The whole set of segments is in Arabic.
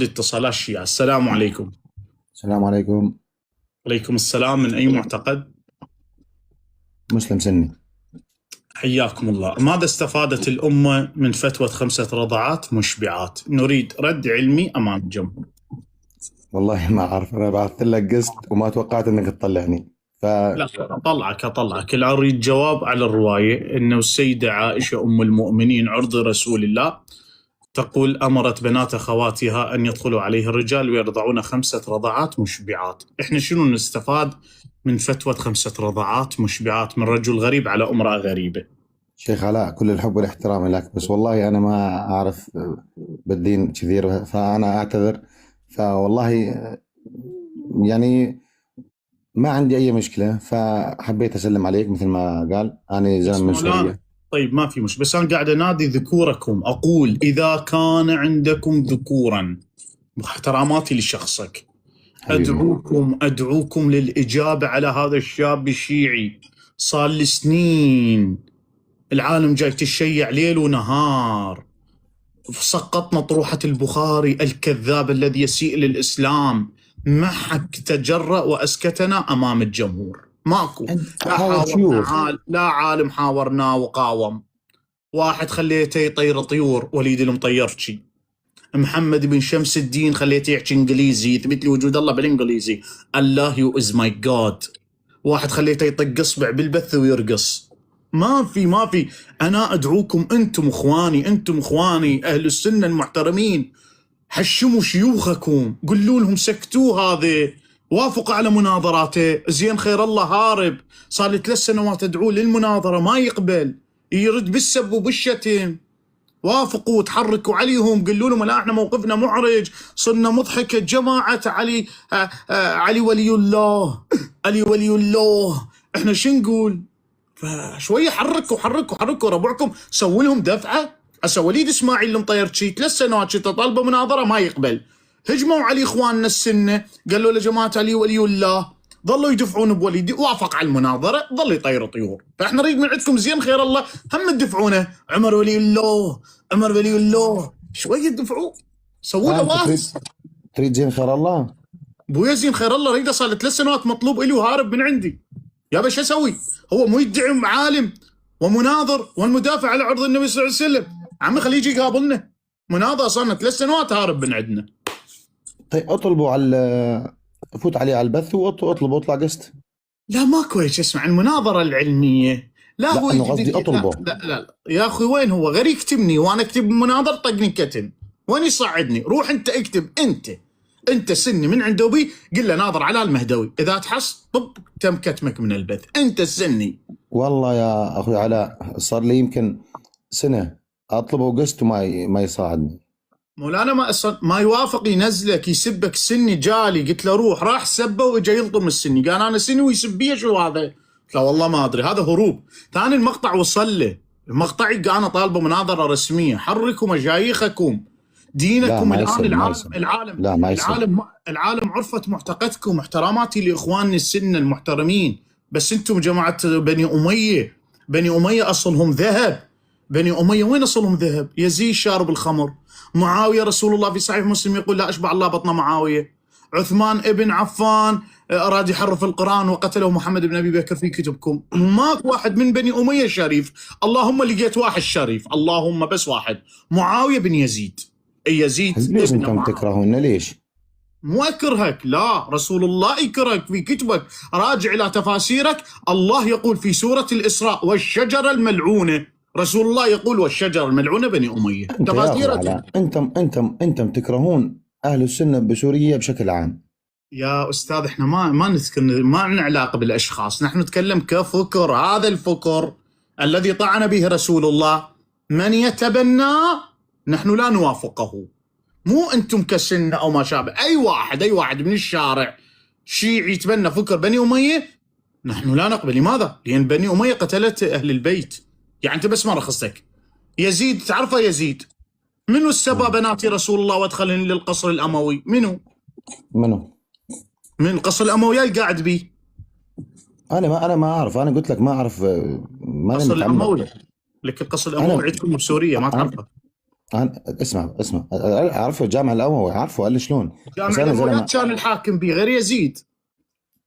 اتصال الشيعة. السلام عليكم. السلام عليكم. عليكم السلام. من أي معتقد؟ مسلم سني. حياكم الله. ماذا استفادت الأمة من فتوى 5 رضعات مشبعات؟ نريد رد علمي أمام الجمهور. والله ما أعرف، أنا بعثت لك قسط وما توقعت أنك تطلعني. لا أطلعك الآن. أريد جواب على الرواية أنه السيدة عائشة أم المؤمنين عرض رسول الله تقول أمرت بنات خواتها أن يدخلوا عليه الرجال ويرضعون 5 رضعات مشبعات. إحنا شنو نستفاد من فتوى 5 رضعات مشبعات من رجل غريب على امرأة غريبة؟ شيخ علاء، كل الحب والاحترام لك، بس والله أنا ما أعرف بالدين كثير، فأنا أعتذر. فوالله يعني ما عندي أي مشكلة، فحبيت أسلم عليك مثل ما قال. أنا زلمة من سوريا. طيب ما في مشكلة، بس أنا قاعد أنادي ذكوركم. أقول إذا كان عندكم ذكورا، باحتراماتي لشخصك، أدعوكم للإجابة على هذا الشاب الشيعي. صار لسنين العالم جاي تشيع ليل ونهار. سقط مطروحة البخاري الكذاب الذي يسيء للإسلام. ما حك تجرأ وأسكتنا أمام الجمهور. ماكو. لا عالم حاورناه وقاوم. واحد خليته يطير طيور، وليد المطيرشي. محمد بن شمس الدين خليته يحكي انجليزي، يثبت لي وجود الله بالانجليزي. الله يو از ماي جاد. واحد خليته يطق اصبع بالبث ويرقص. ما في. انا ادعوكم انتم اخواني اهل السنه المحترمين، حشموا شيوخكم، قولوا لهم سكتوا هذا، وافقوا على مناظراته. زين خير الله هارب، صار لي 3 سنوات ادعوه للمناظره ما يقبل، يرد بالسب وبالشتم. وافقوا وتحركوا عليهم، قالوا لهم لا احنا موقفنا محرج، صرنا مضحكه جماعه علي. علي ولي الله، علي ولي الله. احنا شو نقول؟ فشويه حركوا ربعكم، سووا لهم دفعه. هسه وليد اسماعيل المطيرشي 3 سنوات كنت طالبه مناظره ما يقبل. هجموا علي اخواننا السنه، قالوا له جماعه علي ولي الله، ظلوا يدفعون بوليدي، وافق على المناظره، ظل يطير طيور. فاحنا نريد من عندكم زين خير الله هم تدفعونه. عمر ولي الله، شويه دفعوه، سووا له واس. تريد زين خير الله؟ ابويا زين خير الله ريده، صار 3 سنوات مطلوب الي وهارب من عندي. يا باش اسوي؟ هو مو يدعي عالم ومناظر والمدافع على عرض النبي صلى الله عليه وسلم. عمي خليه يجي يقابلنا مناظر، صارنا 3 سنوات هارب من عندنا. طيب اطلبوا على، فوت عليه على البث واطلبوا اطلع قسط. لا ماكو هيك، اسمع المناظره العلميه. لا هو انا قصدي اطلبه. لا يا اخي، وين هو غير يكتبني وانا اكتب مناظر طقني كتم، وين يصعدني؟ روح انت اكتب، انت سني من عند ابي، قل له ناظر على المهدوي، اذا تحص طب تم كتمك من البث. انت السني. والله يا اخوي علاء، صار لي يمكن سنه اطلبه قسط وما يصعدني. مولانا ما يوافق، ينزلك يسبك سني. جالي قلت له روح، راح سبه واجا يلطم السني، قال انا سني ويسبيه شو هذا؟ قلت له والله ما ادري، هذا هروب. ثاني المقطع وصل له، المقطع انا طالبه مناظره رسميه. حركوا مشايخكم، دينكم. العالم عرفت معتقدكم. احتراماتي لاخواننا السنه المحترمين، بس انتم جماعه بني اميه اصلهم ذهب. بني أمية وين أصلهم ذهب؟ يزيد شارب الخمر. معاوية رسول الله في صحيح مسلم يقول لا أشبع الله بطن معاوية. عثمان ابن عفان أراد يحرف القرآن وقتله محمد بن أبي بكر في كتبكم. ماك واحد من بني أمية شريف. اللهم لقيت واحد شريف، اللهم بس واحد، معاوية بن يزيد. ليش انتم تكرهون؟ ليش؟ مو أكرهك، لا، رسول الله يكرهك في كتبك. راجع إلى تفاسيرك. الله يقول في سورة الإسراء والشجرة الملعونة، رسول الله يقول والشجرة الملعونة بني أمية. تفاسيرك. انتم تكرهون اهل السنة بسوريا بشكل عام. يا استاذ احنا ما نذكر، ما لنا علاقة بالاشخاص، نحن نتكلم كفكر. هذا الفكر الذي طعن به رسول الله من يتبناه نحن لا نوافقه. مو انتم كسنة او ما شابه. اي واحد من الشارع شيعي يتبنى فكر بني أمية نحن لا نقبل. لماذا؟ لان بني أمية قتلت اهل البيت. يعني انت بس ما رخصتك. يزيد تعرفه؟ يزيد منو السبى بنات رسول الله وادخلن للقصر الاموي؟ منو؟ من القصر الاموي قاعد بيه. انا ما اعرف، انا قلت لك ما اعرف. القصر الاموي، لك القصر الاموي عندكم بسوريا ما تعرفه. اسمع اعرفه الجامع الاموي، اعرفه، قال لي شلون. جامع بس انا زلمه، الامويات كان الحاكم به غير يزيد.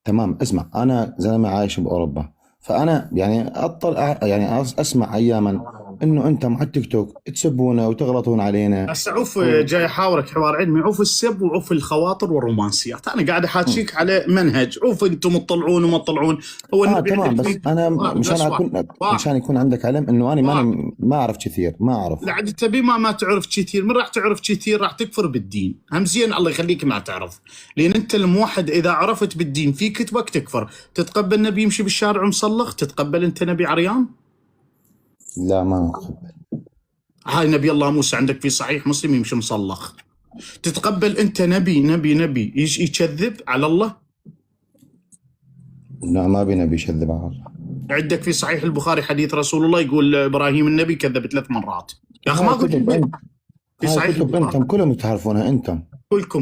تمام. اسمع، انا زلمه عايش باوروبا، فانا يعني اطلع، يعني اسمع اياما انه انتم على التيك توك تسبونا وتغلطون علينا. هسه عوف جاي احاورك حوار علمي، عوف السب وعوف الخواطر والرومانسيات، انا قاعد احاكيك على منهج، عوف انتم تطلعون وما تطلعون. هو النبي تمام، عندك بس انا مشان بس واحد اكون، واحد مشان يكون عندك علم انه انا واحد ما اعرف كثير، ما اعرف. لا عاد تبي ما تعرف كثير، من راح تعرف كثير راح تكفر بالدين، هم زين الله يخليك ما تعرف، لان انت الموحد اذا عرفت بالدين في كتبك تكفر. تتقبل نبي يمشي بالشارع مصلخ؟ تتقبل انت نبي عريان؟ لا ما أقبل. هاي نبي الله موسى عندك في صحيح مسلم يمشي مصلخ. تتقبل انت نبي يكذب على الله؟ لا ما بينا بيشذب على الله. عندك في صحيح البخاري حديث رسول الله يقول ابراهيم النبي كذب 3 مرات. يا اخي ما قلت في هاي صحيح كتب البخاري. انتم كلهم تعرفونها انتم.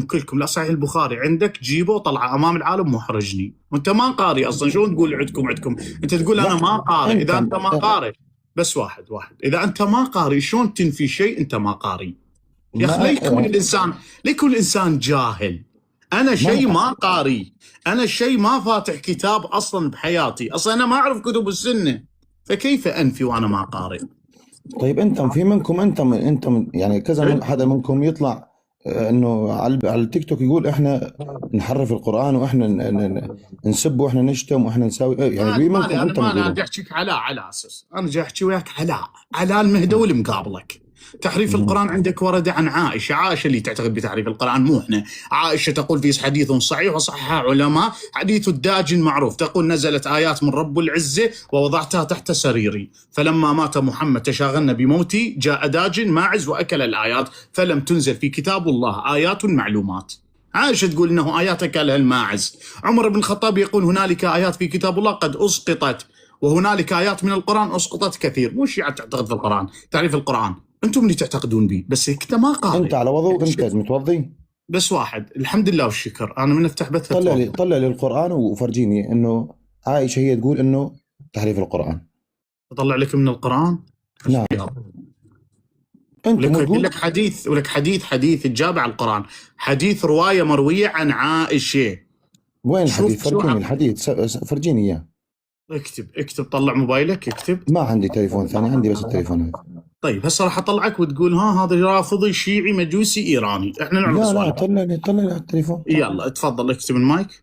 كلكم لا صحيح البخاري عندك جيبه طلعه امام العالم محرجني، وانت ما قاري اصلا. شلون تقول عندكم؟ انت تقول انا ما قاري. اذا انت ما قاري، بس واحد اذا انت ما قاري شلون تنفي شيء انت ما قاري؟ يا اخي لا يكون الانسان جاهل. انا شيء ما قاري، انا شيء ما فاتح كتاب اصلا بحياتي، اصلا انا ما اعرف كتب السنه، فكيف انفي وانا ما قارئ؟ طيب انتم في منكم، انتم يعني كذا من حدا منكم يطلع انه على التيك توك يقول احنا نحرف القرآن واحنا نسب واحنا نشتم واحنا نساوي، يعني في منكم انتم. انا جاي احكيك على اساس، انا جاي احكي وياك على المهدول مقابلك. تحريف القرآن عندك ورد عن عائشة اللي تعتقد بتحريف القرآن مو احنا. عائشة تقول في حديث صحيح وصححه علماء، حديث الداجن معروف، تقول نزلت آيات من رب العزة ووضعتها تحت سريري، فلما مات محمد تشاغلنا بموتي، جاء داجن ماعز وأكل الآيات، فلم تنزل في كتاب الله آيات معلومات. عائشة تقول إنه آيات أكلها الماعز. عمر بن الخطاب يقول هنالك آيات في كتاب الله قد أسقطت، وهنالك آيات من القرآن أسقطت كثير. مو الشيعة تعتقد في القرآن، تعريف القرآن انتم اللي تعتقدون به، بس انت ما قارئ. انت على وضوء، انت متوضي؟ بس واحد الحمد لله والشكر، انا من افتح بث طلع لي القرآن وفرجيني انه عائشة هي تقول انه تحريف القرآن. اطلع لك من القرآن؟ نعم. انت لك حديث، ولك حديث الجابع على القرآن، حديث رواية مروية عن عائشة. وين الحديث؟ فرجيني الحديث، فرجيني اياه. اكتب طلع موبايلك اكتب. ما عندي تليفون ثاني، عندي بس التليفون هذا. طيب هسه راح اطلعك وتقول هذا رافضي شيعي مجوسي ايراني، احنا نعرف. لا طلع لي على التليفون. يلا تفضل اكتب المايك.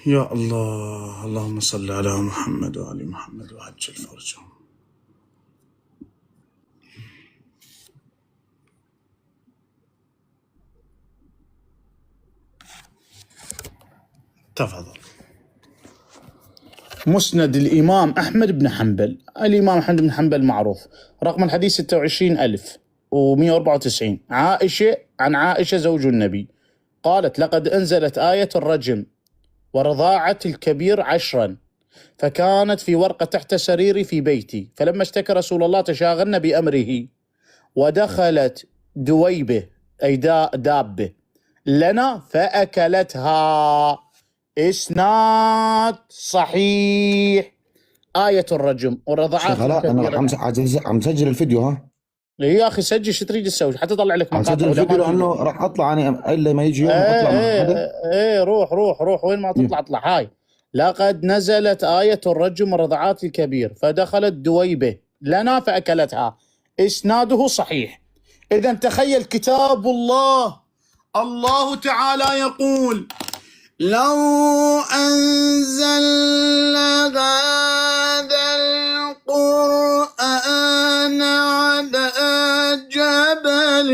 يا الله، اللهم صل على محمد وآل محمد وعجل فرجهم. تفضل. مسند الإمام أحمد بن حنبل. الإمام أحمد بن حنبل معروف، رقم الحديث 26194. عن عائشة زوج النبي قالت لقد أنزلت آية الرجم ورضاعة الكبير 10، فكانت في ورقة تحت سريري في بيتي، فلما اشتكى رسول الله تشاغلنا بأمره، ودخلت دويبة أي دابة لنا فأكلتها. إسناد صحيح. آية الرجم ورضاعة الكبير. أنا عم سجل الفيديو. ها يا أخي سجل، شو تريد تسوي حتى أطلع لك مقاطع؟ سجل الفيديو لأنه راح أطلع أنا إلا ما يجي يوم أطلع مع حدا. روح وين ما تطلع اطلع. هاي لقد نزلت آية الرجم ورضعات الكبير فدخلت دويبة لنا فأكلتها. إسناده صحيح. إذا تخيل كتاب الله تعالى يقول لو أنزلنا هذا القرآن على جبل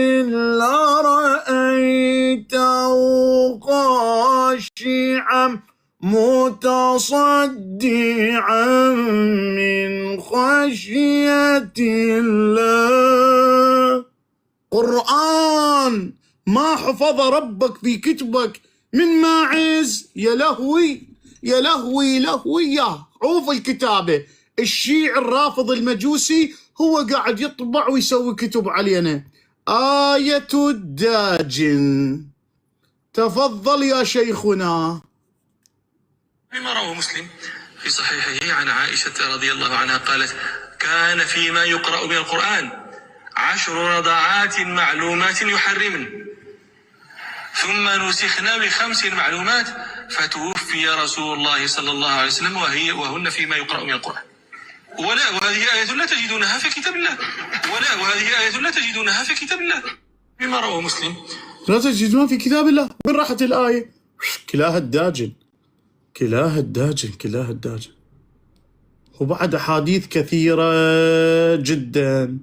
لرأيته خاشعا متصدعا من خشية الله. قرآن ما حفظ ربك في كتبك من ماعز. يا لهوي يا عوف الكتابة. الشيعي الرافض المجوسي هو قاعد يطبع ويسوي كتب علينا. آية الداجن. تفضل يا شيخنا. بما رواه مسلم في صحيحه عن عائشة رضي الله عنها قالت: كان فيما يقرأ من القرآن 10 رضعات معلومات يحرمن، ثم نسخنا ب5 معلومات، فتوفي رسول الله صلى الله عليه وسلم وهن فيما يقرأ من القرآن. وهذه آية لا تجدونها في كتاب الله. وهذه آية لا تجدونها في كتاب الله. بما رواه مسلم. لا تجدونها في كتاب الله. وين راحت الآية؟ كلاها الداجن، كلاها الداجن، كلاها الداجن. وبعد أحاديث كثيرة جدا.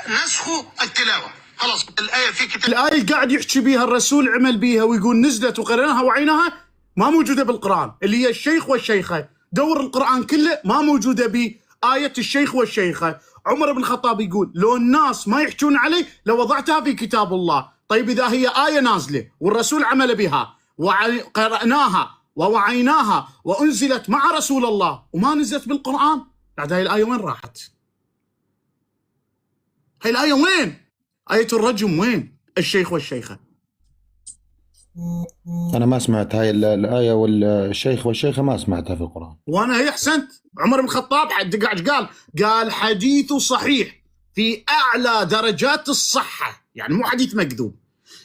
نسخ التلاوة، خلاص الآية في كتاب. الآية اللي قاعد يحكي بيها الرسول عمل بيها ويقول نزلت وقرأناها وعيناها، ما موجودة بالقرآن، اللي هي الشيخ والشيخة. دور القرآن كله ما موجودة بآية الشيخ والشيخة. عمر بن الخطاب يقول لو الناس ما يحكون علي لوضعتها في كتاب الله. طيب إذا هي آية نازلة والرسول عمل بها وقرأناها ووعيناها وأنزلت مع رسول الله وما نزلت بالقرآن، بعد هاي الآية وين راحت؟ هاي الآية وين؟ آية الرجم وين؟ الشيخ والشيخة. أنا ما سمعت هاي الآية والشيخ والشيخة، ما سمعتها في القرآن. وأنا هي أحسنت. عمر بن الخطاب قال حديث صحيح في أعلى درجات الصحة، يعني مو حديث مكذوب.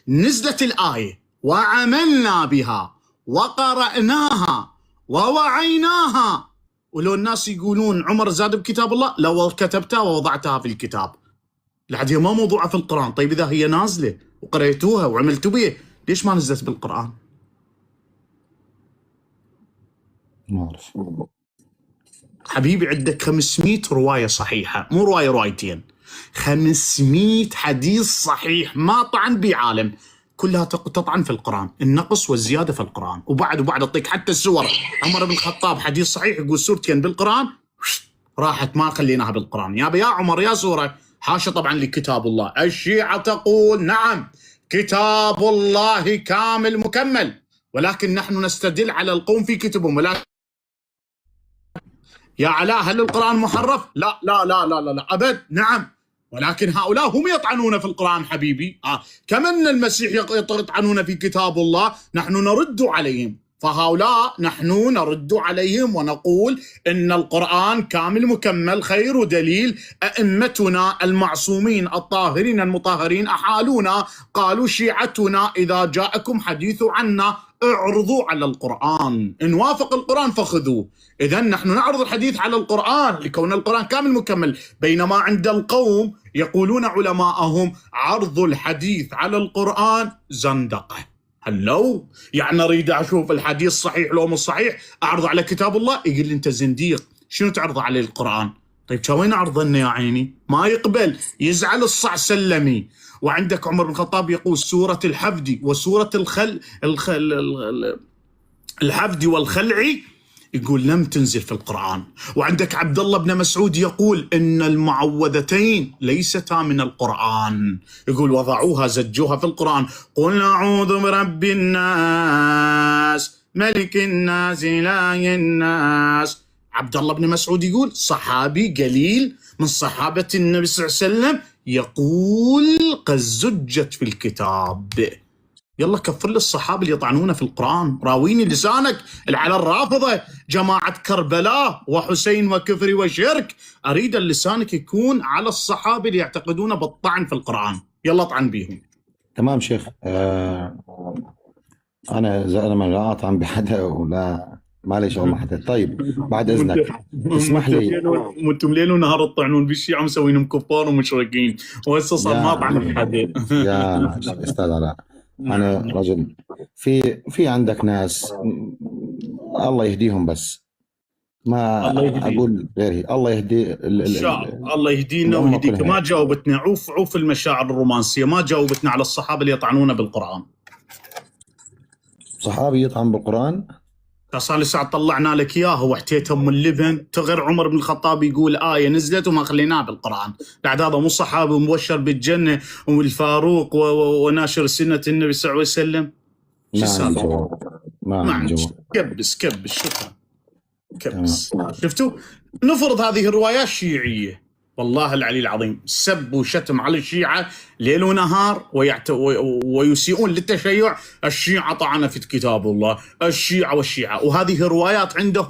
نزلت الآية وعملنا بها وقرأناها ووعيناها، ولو الناس يقولون عمر زاد بكتاب الله لو كتبتها ووضعتها في الكتاب. لعد هي ما موضوعة في القرآن. طيب إذا هي نازلة وقرأتوها وعملتوا بيه، ليش ما نزلت بالقرآن؟ ما أعرف حبيبي، عندك 500 رواية صحيحة، مو رواية روايتين، 500 حديث صحيح ما طعن بعالم، كلها تطعن في القرآن، النقص والزيادة في القرآن. وبعد أعطيك حتى السور. عمر بن الخطاب حديث صحيح يقول سورتين بالقرآن راحت ما خليناها بالقرآن. يا عمر يا سورة، حاشا طبعا لكتاب الله. الشيعة تقول نعم كتاب الله كامل مكمل، ولكن نحن نستدل على القوم في كتبهم. ولكن يا علاء هل القرآن محرف؟ لا لا لا لا لا, لا. أبد. نعم، ولكن هؤلاء هم يطعنون في القرآن حبيبي. كما أن المسيح يطعنون في كتاب الله، نحن نرد عليهم. فهؤلاء نحن نرد عليهم ونقول إن القرآن كامل مكمل. خير دليل أئمتنا المعصومين الطاهرين المطهرين أحالونا، قالوا شيعتنا إذا جاءكم حديث عنا اعرضوا على القرآن، إن وافق القرآن فخذوه. إذن نحن نعرض الحديث على القرآن لكون القرآن كامل مكمل، بينما عند القوم يقولون علماءهم عرض الحديث على القرآن زندقة. هلو يعني أريد أشوف الحديث صحيح لو مو صحيح أعرض على كتاب الله، يقول لي أنت زنديق، شنو تعرض عليه القرآن؟ طيب وين أعرضنا يا عيني؟ ما يقبل، يزعل الصع سلمي. وعندك عمر بن الخطاب يقول سورة الحفد وسورة الحفد والخلع يقول لم تنزل في القرآن. وعندك عبد الله بن مسعود يقول إن المعوذتين ليستا من القرآن، يقول وضعوها زجوها في القرآن. قل أعوذ برب الناس ملك الناس إله الناس. عبد الله بن مسعود يقول صحابي قليل من صحابة النبي صلى الله عليه وسلم يقول قد زجت في الكتاب. يلا كفر لي الصحابة اللي يطعنون في القرآن، راويني لسانك على الرافضة جماعة كربلاء وحسين وكفر وشرك. أريد لسانك يكون على الصحابة اللي يعتقدون بالطعن في القرآن، يلا طعن بيهم. تمام شيخ. أنا ما لا أطعن بحدا ولا مالي شغل مع حدا. طيب بعد إذنك اسمح لي. وانتم ليل ونهار تطعنون بالشيعة مسوينهم كفار ومشركين، وهسه صار ما طعن بحدا. يا أستاذ علاء، أنا رجل في عندك ناس الله يهديهم، بس ما أقول غيره. الله يهدي الله يهدينا ويهديك. ما جاوبتنا، عوف المشاعر الرومانسية، ما جاوبتنا على الصحابة اللي يطعنون بالقرآن. صحابي يطعن بالقرآن؟ صار لي ساعة طلعنا لك إياه واحتيتهم من اللبن. تغير عمر بن الخطاب يقول آية نزلت وما خليناه بالقرآن. بعد هذا مو صحابي مبشر بالجنة والفاروق وناشر سنة النبي صلى الله عليه وسلم. ما عندي جواب. كبس شكرا كبس. شفتوا؟ نفرض هذه الروايات شيعية والله العلي العظيم سب وشتم على الشيعة ليل ونهار ويسيئون للتشيع. الشيعة طعنوا في كتاب الله، الشيعة والشيعة، وهذه روايات عندهم.